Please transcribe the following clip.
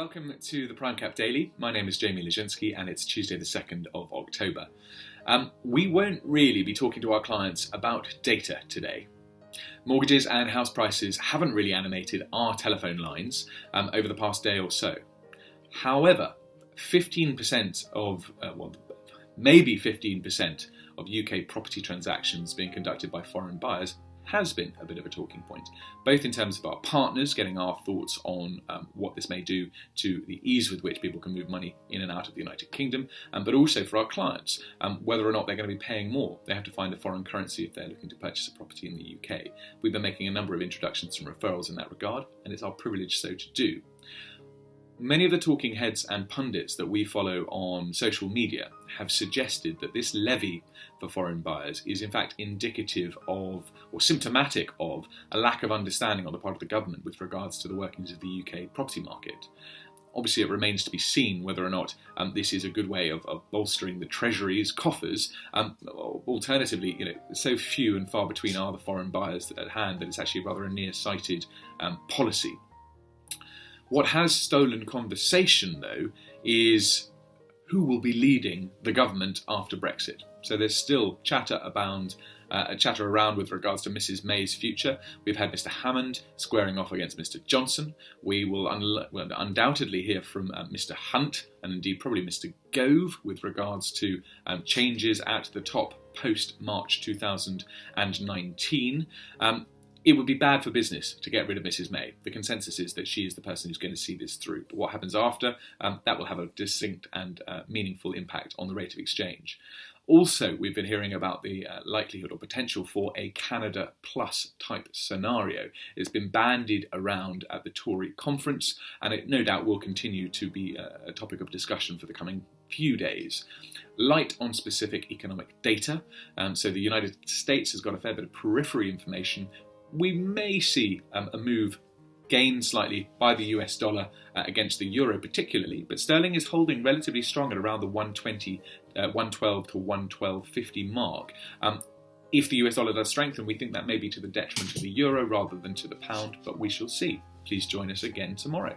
Welcome to the PrimeCap Daily. My name is Jamie Lezinski and it's Tuesday the 2nd of October. We won't really be talking to our clients about data today. Mortgages and house prices haven't really animated our telephone lines over the past day or so. However, 15% of, maybe 15% of UK property transactions being conducted by foreign buyers has been a bit of a talking point, both in terms of our partners getting our thoughts on what this may do to the ease with which people can move money in and out of the United Kingdom, but also for our clients, whether or not they're going to be paying more. They have to find a foreign currency if they're looking to purchase a property in the UK. We've been making a number of introductions and referrals in that regard, and it's our privilege so to do. Many of the talking heads and pundits that we follow on social media have suggested that this levy for foreign buyers is in fact indicative of, or symptomatic of, a lack of understanding on the part of the government with regards to the workings of the UK property market. Obviously, it remains to be seen whether or not this is a good way of bolstering the Treasury's coffers. Alternatively, so few and far between are the foreign buyers at hand that it's actually rather a nearsighted policy. What has stolen conversation, though, is who will be leading the government after Brexit. So there's still chatter around with regards to Mrs May's future. We've had Mr Hammond squaring off against Mr Johnson. We will undoubtedly hear from Mr Hunt and indeed probably Mr Gove with regards to changes at the top post-March 2019. It would be bad for business to get rid of Mrs May. The consensus is that she is the person who's going to see this through. But what happens after, that will have a distinct and meaningful impact on the rate of exchange. Also, we've been hearing about the likelihood or potential for a Canada Plus type scenario. It's been bandied around at the Tory conference, and it no doubt will continue to be a topic of discussion for the coming few days. Light on specific economic data. So the United States has got a fair bit of periphery information. We may see a move gained slightly by the US dollar against the euro particularly, but sterling is holding relatively strong at around the 112 to 112.50 mark. If the US dollar does strengthen, we think that may be to the detriment of the euro rather than to the pound, but we shall see. Please join us again tomorrow.